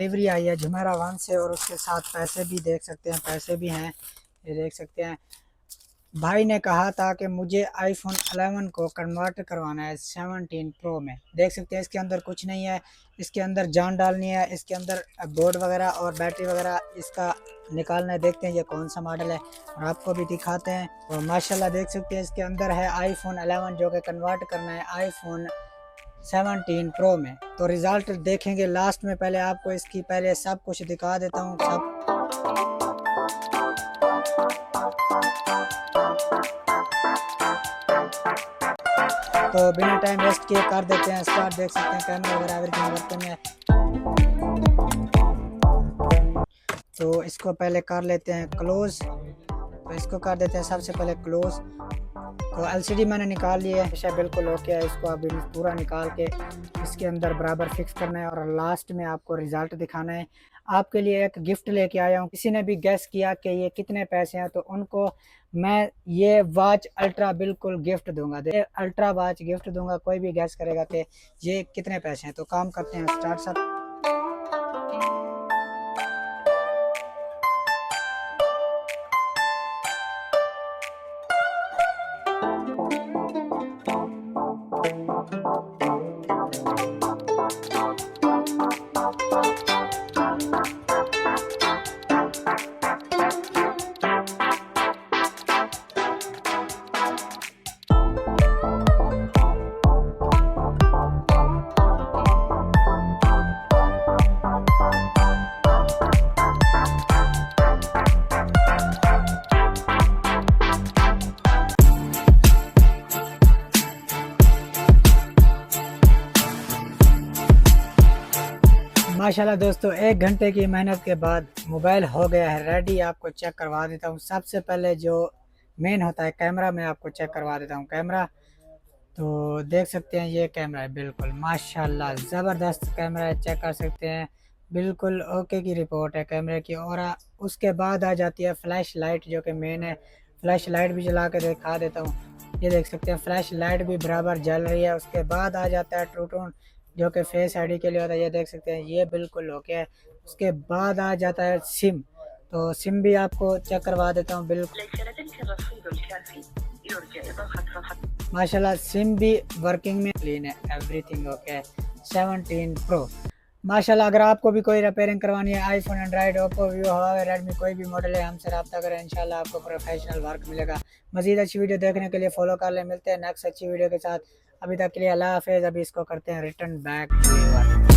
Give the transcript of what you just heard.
Delivery आई है Jumeirah 1 से और उसके साथ पैसे भी देख सकते हैं, पैसे भी हैं, ये देख सकते हैं। भाई ने कहा था कि मुझे आईफोन 11 को कन्वर्ट करवाना है 17 प्रो में। देख सकते हैं इसके अंदर कुछ नहीं है, इसके अंदर जान डालनी है, इसके अंदर बोर्ड वगैरह और बैटरी वगैरह इसका निकालना है। देखते हैं ये कौन सा मॉडल है और आपको भी दिखाते हैं। और माशाल्लाह देख सकते हैं इसके अंदर है आईफोन 11 जो कि कन्वर्ट करना है आईफोन 17 प्रो में। तो रिज़ल्ट देखेंगे लास्ट में, पहले आपको इसकी पहले सब कुछ दिखा देता हूँ सब। तो बिना टाइम वेस्ट किए कर देते हैं स्टार्ट। देख सकते हैं कैमरा वगैरह एवरीथिंग वर्किंग है। तो इसको पहले कर लेते हैं क्लोज, तो इसको कर देते हैं सबसे पहले क्लोज। तो एलसीडी मैंने निकाल ली है, बिल्कुल ओके है। इसको अभी पूरा निकाल के इसके अंदर बराबर फिक्स करना है और लास्ट में आपको रिजल्ट दिखाना है। आपके लिए एक गिफ्ट लेके आया हूँ। किसी ने भी गेस किया कि ये कितने पैसे हैं तो उनको मैं ये वॉच अल्ट्रा बिल्कुल गिफ्ट दूंगा, अल्ट्रा वॉच गिफ्ट दूंगा। कोई भी गेस करेगा कि ये कितने पैसे हैं। तो काम करते हैं स्टार्ट सब। माशाल्लाह दोस्तों 1 घंटे की मेहनत के बाद मोबाइल हो गया है रेडी। आपको चेक करवा देता हूँ। सबसे पहले जो मेन होता है कैमरा, मैं आपको चेक करवा देता हूँ कैमरा। तो देख सकते हैं ये कैमरा है, बिल्कुल माशाल्लाह ज़बरदस्त कैमरा है, चेक कर सकते हैं। बिल्कुल ओके की रिपोर्ट है कैमरे की। और उसके बाद आ जाती है फ्लैश लाइट जो कि मेन है। फ्लैश लाइट भी जला के दिखा देता हूँ। ये देख सकते हैं फ्लैश लाइट भी बराबर जल रही है। उसके बाद आ जाता है ट्रू टोन जो कि फेस आईडी के लिए होता है। ये देख सकते हैं ये बिल्कुल ओके है। उसके बाद आ जाता है सिम, तो सिम भी आपको चेक करवा देता हूँ। बिल्कुल माशाल्लाह सिम भी वर्किंग में क्लीन है, एवरीथिंग ओके है। 17 प्रो माशाल्लाह। अगर आपको भी कोई रिपेयरिंग करवानी है iPhone, Android, Oppo, Vivo, Huawei, Redmi, कोई भी मॉडल है, हमसे रब्ता करें, इंशाल्लाह आपको प्रोफेशनल वर्क मिलेगा। मज़ीद अच्छी वीडियो देखने के लिए फॉलो कर लें। मिलते हैं नेक्स्ट अच्छी वीडियो के साथ। अभी तक के लिए अल्लाह हाफिज़। अभी इसको करते हैं रिटर्न बैक।